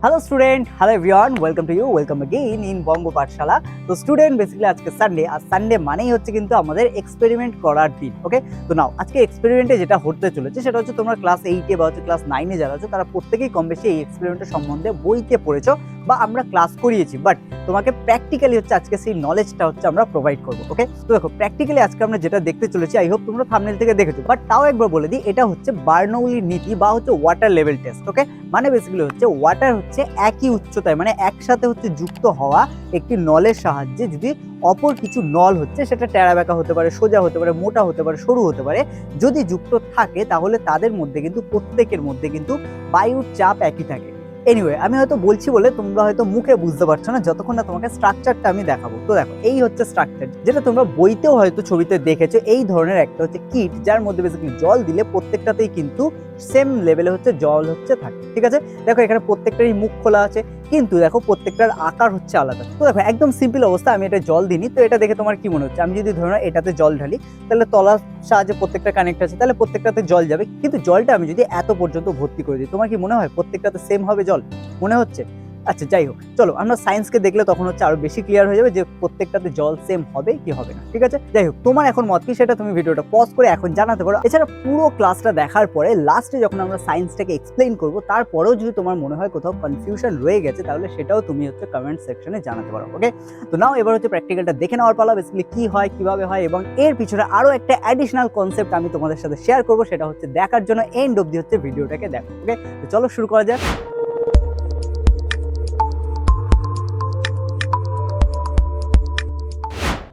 Hello student, hello everyone, welcome to you, welcome again in Bongo Pathsala. তো student basically আজকে Sunday, আর Sunday মানেই হচ্ছে কিন্তু আমাদের এক্সপেরিমেন্ট করার দিন। ওকে, তো নাও আজকে এক্সপেরিমেন্টে যেটা হতে চলেছে সেটা হচ্ছে তোমরা ক্লাস 8 বা হচ্ছে ক্লাস 9 যারা আছো তারা প্রত্যেকেই কম বেশি এই এক্সপেরিমেন্টের সম্বন্ধে বইতে পড়েছো বা আমরা ক্লাস করিয়েছি, বাট তোমাকে প্র্যাকটিক্যালি হচ্ছে আজকে সেই নলেজটা হচ্ছে আমরা প্রোভাইড করবো। ওকে, তো দেখো প্র্যাকটিক্যালি আজকে আমরা যেটা দেখতে চলেছি, আই হোপ তোমরা থাম্বনেল থেকে দেখেছো, বাট তাও একবার বলে দিই, এটা হচ্ছে বার্নৌলির নীতি বা হচ্ছে ওয়াটার লেভেল টেস্ট। ওকে, মানে বেসিক্যালি হচ্ছে ওয়াটার হচ্ছে একই উচ্চতায়, মানে একসাথে হচ্ছে যুক্ত হওয়া একটি নলের সাহায্যে যদি অপর কিছু নল হচ্ছে সেটা টেরা বেঁকা হতে পারে, সোজা হতে পারে, মোটা হতে পারে, সরু হতে পারে, যদি যুক্ত থাকে তাহলে তাদের মধ্যে কিন্তু প্রত্যেকের মধ্যে কিন্তু বায়ুর চাপ একই থাকে। এনিওয়ে, আমি হয়তো বলছি বলে তোমরা হয়তো মুখে বুঝতে পারছো না যতক্ষণ না তোমাকে স্ট্রাকচারটা আমি দেখাবো। তো দেখো, এই হচ্ছে স্ট্রাকচার, যেটা তোমরা বইতেও হয়তো ছবিতে দেখেছো। এই ধরনের একটা হচ্ছে কিট, যার মধ্যে বেসিক্যালি জল দিলে প্রত্যেকটাতেই কিন্তু সেম লেভেলে হচ্ছে জল হচ্ছে থাকে। ঠিক আছে, দেখো এখানে প্রত্যেকটারই মুখ খোলা আছে, কিন্তু দেখো প্রত্যেকটার আকার হচ্ছে আলাদা। তো দেখো একদম সিম্পল অবস্থা, আমি এটা জল দিইনি, তো এটা দেখে তোমার কি মনে হচ্ছে? আমি যদি ধরো এটাতে জল ঢালি, তাহলে তলার সাহায্যে প্রত্যেকটা কানেক্ট আছে, তাহলে প্রত্যেকটাতে জল যাবে। কিন্তু জলটা আমি যদি এত পর্যন্ত ভর্তি করে দিই, তোমার কি মনে হয় প্রত্যেকটাতে সেম হবে জল? মনে হচ্ছে? আচ্ছা, যাই হোক, চলো আমরা সায়েন্সকে দেখলে তখন হচ্ছে আরো বেশি ক্লিয়ার হয়ে যাবে যে প্রত্যেকটাতে জল সেম হবে কি হবে না। ঠিক আছে, যাই হোক, তোমার এখন মত কি সেটা তুমি ভিডিওটা পজ করে এখন জানাতে পারো। এছাড়া পুরো ক্লাসটা দেখার পরে লাস্টে যখন আমরা সায়েন্সটাকে এক্সপ্লেইন করবো, তারপরেও যদি তোমার মনে হয় কোথাও কনফিউশন রয়ে গেছে, তাহলে সেটাও তুমি হচ্ছে কমেন্ট সেকশনে জানাতে পারো। ওকে, তো নাও এবার হচ্ছে প্র্যাকটিক্যালটা দেখে নেওয়ার পালা, বেসিক্যালি কি হয়, কিভাবে হয়, এবং এর পিছনে আরো একটা অ্যাডিশনাল কনসেপ্ট আমি তোমাদের সাথে শেয়ার করবো। সেটা হচ্ছে দেখার জন্য এন্ড অবধি হচ্ছে ভিডিওটাকে দেখো। ওকে, তো চলো শুরু করা যাক।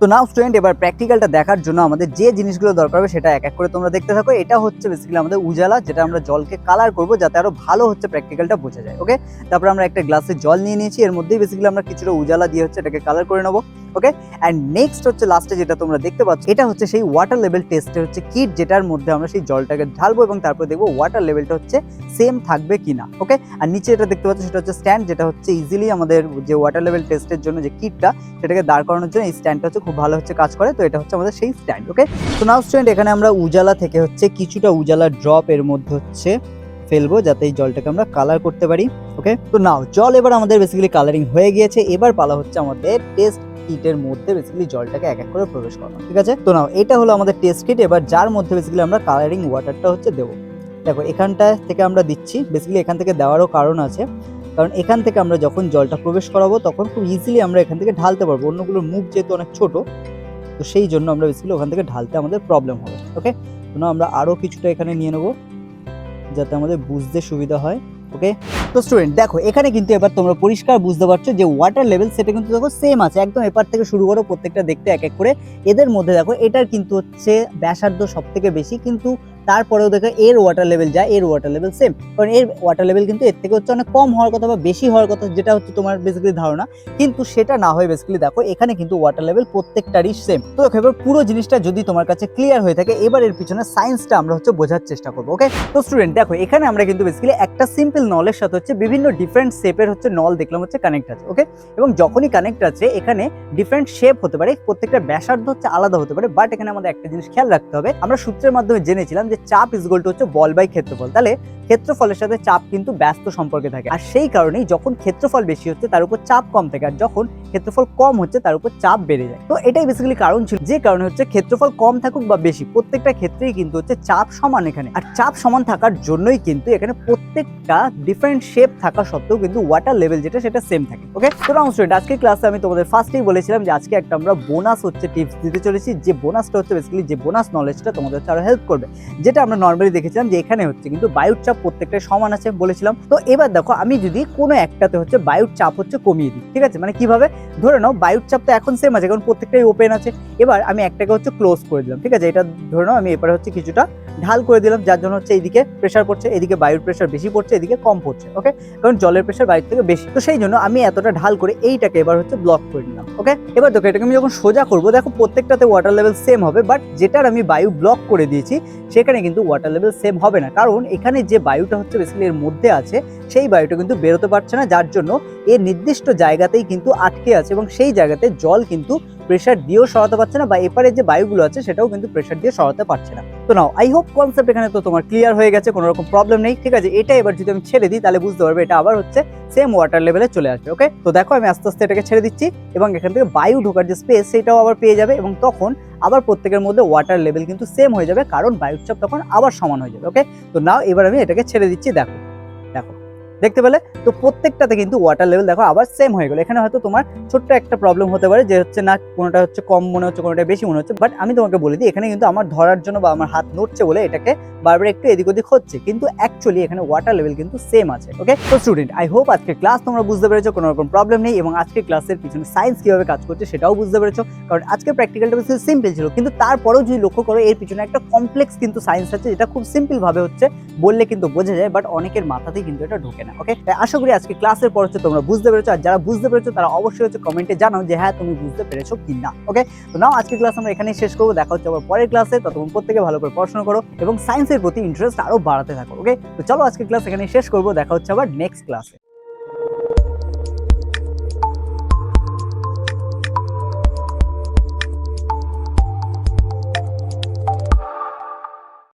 তো নাও স্টুডেন্ট, এবার প্র্যাকটিক্যালটা দেখার জন্য আমাদের যে জিনিসগুলো দরকার হবে সেটা এক এক করে তোমরা দেখতে থাকো। এটা হচ্ছে বেসিক্যালি আমাদের উজালা, যেটা আমরা জলকে কালার করবো যাতে আরো ভালো হচ্ছে প্র্যাকটিক্যালটা বোঝা যায়। ওকে, তারপর আমরা একটা গ্লাসে জল নিয়ে নিয়েছি, এর মধ্যেই বেসিক্যালি আমরা কিছুটা উজালা দিয়ে হচ্ছে এটাকে কালার করে নেবো। ওকে, অ্যান্ড নেক্সট হচ্ছে লাস্টে যেটা তোমরা দেখতে পাচ্ছ, এটা হচ্ছে সেই ওয়াটার লেভেল টেস্টের হচ্ছে কিট, যেটার মধ্যে আমরা সেই জলটাকে ঢালবো এবং তারপর দেখবো ওয়াটার লেভেলটা হচ্ছে সেম থাকবে কিনা। ওকে, আর নিচে এটা দেখতে পাচ্ছ সেটা হচ্ছে স্ট্যান্ড, যেটা হচ্ছে ইজিলি আমাদের যে ওয়াটার লেভেল টেস্টের জন্য যে কিটটা সেটাকে দাঁড় করানোর জন্য এই স্ট্যান্ডটা হচ্ছে খুব ভালো হচ্ছে কাজ করে। তো এটা হচ্ছে আমাদের সেই স্ট্যান্ড। ওকে, তো নাও স্টুডেন্ট, এখানে আমরা উজালা থেকে হচ্ছে কিছুটা উজালা ড্রপ এর মধ্যে হচ্ছে ফেলবো যাতে এই জলটাকে আমরা কালার করতে পারি। ওকে, তো নাও জল এবার আমাদের বেসিক্যালি কালারিং হয়ে গিয়েছে। এবার পালা হচ্ছে আমাদের টেস্ট কিটের মধ্যে বেসিক্যালি জলটাকে এক এক করে প্রবেশ করানো। ঠিক আছে, তো নাও এটা হলো আমাদের টেস্ট কিট, এবার যার মধ্যে বেসিক্যালি আমরা কালারিং ওয়াটারটা হচ্ছে দেবো। দেখো এখানটা থেকে আমরা দিচ্ছি, বেসিক্যালি এখান থেকে দেওয়ারও কারণ আছে, কারণ এখান থেকে আমরা যখন জলটা প্রবেশ করাবো তখন খুব ইজিলি আমরা এখান থেকে ঢালতে পারবো। অন্যগুলোর মুখ যেহেতু অনেক ছোট, তো সেই জন্য আমরা বেসিক্যালি ওখান থেকে ঢালতে আমাদের প্রবলেম হবে। ওকে, তো আমরা আরো কিছুটা এখানে নিয়ে নেবো যাতে আমাদের বুঝতে সুবিধা হয়। ওকে, তো স্টুডেন্ট দেখো এখানে কিন্তু এবার তোমরা পরিষ্কার বুঝতে পারছো যে ওয়াটার লেভেল সেটা কিন্তু দেখো সেম আছে, একদম এপার থেকে শুরু করো প্রত্যেকটা দেখতে এক এক করে। এদের মধ্যে দেখো এটার কিন্তু হচ্ছে ব্যাসার্ধ সব থেকে বেশি, কিন্তু তারপরেও দেখো এর ওয়াটার লেভেল যা, এর ওয়াটার লেভেল সেম, কারণ এর ওয়াটার লেভেল কিন্তু এর থেকে হচ্ছে অনেক কম হওয়ার কথা বা বেশি হওয়ার কথা, যেটা হচ্ছে তোমার বেসিক্যালি ধারণা, কিন্তু সেটা না হয় বেসিক্যালি দেখো এখানে কিন্তু ওয়াটার লেভেল প্রত্যেকটারই সেম। তো দেখো এবার পুরো জিনিসটা যদি তোমার কাছে ক্লিয়ার হয়ে থাকে, এবার এর পিছনে সায়েন্সটা আমরা হচ্ছে বোঝার চেষ্টা করবো। ওকে, তো স্টুডেন্ট দেখো এখানে আমরা কিন্তু বেসিক্যালি একটা সিম্পল নলের সাথে হচ্ছে বিভিন্ন ডিফারেন্ট শেপের হচ্ছে নল দেখলাম হচ্ছে কানেক্ট আছে। ওকে, এবং যখনই কানেক্ট আছে এখানে ডিফারেন্ট শেপ হতে পারে, প্রত্যেকটা ব্যাসার্ধ হচ্ছে আলাদা হতে পারে, বাট এখানে আমাদের একটা জিনিস খেয়াল রাখতে হবে, আমরা সূত্রের মাধ্যমে জেনেছিলাম যে চাপ ইজ ইকুয়াল টু হচ্ছে বল বাই ক্ষেত্রফল, তাহলে ক্ষেত্রফলের সাথে চাপ কিন্তু ব্যস্ত সম্পর্কে থাকে, আর সেই কারণেই যখন ক্ষেত্রফল বেশি হচ্ছে তার উপর চাপ কম থাকে, আর যখন ক্ষেত্রফল কম হচ্ছে তার উপর চাপ বেড়ে যায়। তো এটাই বেসিক্যালি কারণ ছিল, যে কারণে হচ্ছে ক্ষেত্রফল কম থাকুক বা বেশি, প্রত্যেকটা ক্ষেত্রেই কিন্তু হচ্ছে চাপ সমান এখানে, আর চাপ সমান থাকার জন্যই কিন্তু এখানে প্রত্যেকটা ডিফারেন্ট শেপ থাকা সত্ত্বেও কিন্তু ওয়াটার লেভেল যেটা সেটা সেম থাকে। ওকে, তো নাও স্টুডেন্ট, আজকে ক্লাসে আমি তোমাদের ফার্স্টেই বলেছিলাম যে আজকে একটা আমরা বোনাস হচ্ছে টিপস দিতে চলেছি, যে বোনাসটা হচ্ছে বেসিক্যালি যে বোনাস নলেজটা তোমাদের হচ্ছে আরো হেল্প করবে, যেটা আমরা নর্মালি দেখেছিলাম যে এখানে হচ্ছে কিন্তু বায়ুর চাপ প্রত্যেকটাই সমান আছে বলেছিলাম। তো এবার দেখো আমি যদি কোনো একটাতে হচ্ছে বায়ুর চাপ হচ্ছে কমিয়ে দিই, ঠিক আছে, মানে কিভাবে, ধরে নাও বায়ুর চাপ তো এখন সেম আছে কারণ প্রত্যেকটাই ওপেন আছে, এবার আমি একটাকে হচ্ছে ক্লোজ করে দিলাম। ঠিক আছে, এটা ধরে নাও আমি এবারে হচ্ছে কিছুটা ঢাল করে দিলাম, যার জন্য হচ্ছে এইদিকে প্রেসার পড়ছে, এদিকে বায়ুর প্রেসার বেশি পড়ছে, এদিকে কম পড়ছে। ওকে, কারণ জলের প্রেসার বায়ুর থেকে বেশি, তো সেই জন্য আমি এতটা ঢাল করে এইটাকে এবার হচ্ছে ব্লক করে নিলাম। ওকে, এবার দেখো এটাকে আমি যখন সোজা করবো, দেখো প্রত্যেকটাতে ওয়াটার লেভেল সেম হবে, বাট যেটার আমি বায়ু ব্লক করে দিয়েছি সেখানে কিন্তু ওয়াটার লেভেল সেম হবে না, কারণ এখানে যে বায়ুটা হচ্ছে বেসিক্যালি এর মধ্যে আছে সেই বায়ুটা কিন্তু বেরোতে পারছে না, যার জন্য এর নির্দিষ্ট জায়গাতেই কিন্তু আটকে আছে এবং সেই জায়গাতে জল কিন্তু প্রেসার দিয়েও সরাতে পারছে না, বা এপারে যে বায়ুগুলো আছে সেটাও কিন্তু প্রেসার দিয়ে সরাতে পারছে না। তো নাও আই হোপ কনসেপ্ট এখানে তো তোমার ক্লিয়ার হয়ে গেছে, কোনো রকম প্রবলেম নেই, ঠিক আছে। এটা এবার যদি আমি ছেড়ে দিই তাহলে বুঝতে পারবে এটা আবার হচ্ছে সেম ওয়াটার লেভেলে চলে আসবে। ওকে, তো দেখো আমি আস্তে আস্তে এটাকে ছেড়ে দিচ্ছি এবং এখান থেকে বায়ু ঢোকার যে স্পেস সেটাও আবার পেয়ে যাবে এবং তখন আবার প্রত্যেকের মধ্যে ওয়াটার লেভেল কিন্তু সেম হয়ে যাবে, কারণ বায়ুর চাপ তখন আবার সমান হয়ে যাবে। ওকে, তো নাও এবার আমি এটাকে ছেড়ে দিচ্ছি। দেখো দেখো দেখতে পেলে তো প্রত্যেকটাতে কিন্তু ওয়াটার লেভেল দেখো আবার সেম হয়ে গেল। এখানে হয়তো তোমার ছোট্ট একটা প্রবলেম হতে পারে যে হচ্ছে না কোনোটা হচ্ছে কম মনে হচ্ছে, কোনোটা বেশি মনে হচ্ছে, বাট আমি তোমাকে বলে দিই এখানে কিন্তু আমার ধরার জন্য বা আমার হাত নড়ছে বলে এটাকে বারবার একটু এদিক ওদিক হচ্ছে, কিন্তু অ্যাকচুয়ালি এখানে ওয়াটার লেভেল কিন্তু সেম আছে। ওকে, তো স্টুডেন্ট আই হোপ আজকে ক্লাস তোমরা বুঝতে পেরেছো, কোনো রকম প্রবলেম নেই, এবং আজকে ক্লাসের পিছনে সায়েন্স কিভাবে কাজ করছে সেটাও বুঝতে পেরেছো, কারণ আজকে প্র্যাকটিক্যালটা বেশি সিম্পল ছিল, কিন্তু তারপরেও যদি লক্ষ্য করো এর পিছনে একটা কমপ্লেক্স কিন্তু সায়েন্স আছে, যেটা খুব সিম্পল ভাবে হচ্ছে বললে কিন্তু বোঝা যায়, বাট অনেকের মাথাতেই কিন্তু এটা ঢোকে না। ওকে, তাই আশা করি আজকে ক্লাসের পর হচ্ছে তোমরা বুঝতে পেরেছো, আর যারা বুঝতে পেরেছো তারা অবশ্যই হচ্ছে কমেন্টে জানাও যে হ্যাঁ তুমি বুঝতে পেরেছো কি না। ওকে, তো নাও আজকে ক্লাস আমরা এখানেই শেষ করবো, দেখা হচ্ছে আবার পরের ক্লাসে, ততক্ষণ প্রত্যেকে ভালো করে পড়াশোনা করো এবং সায়েন্সের প্রতি ইন্টারেস্ট আরো বাড়াতে থাকো। ওকে, তো চলো আজকে ক্লাস এখানেই শেষ করবো, দেখা হচ্ছে আবার নেক্সট ক্লাসে।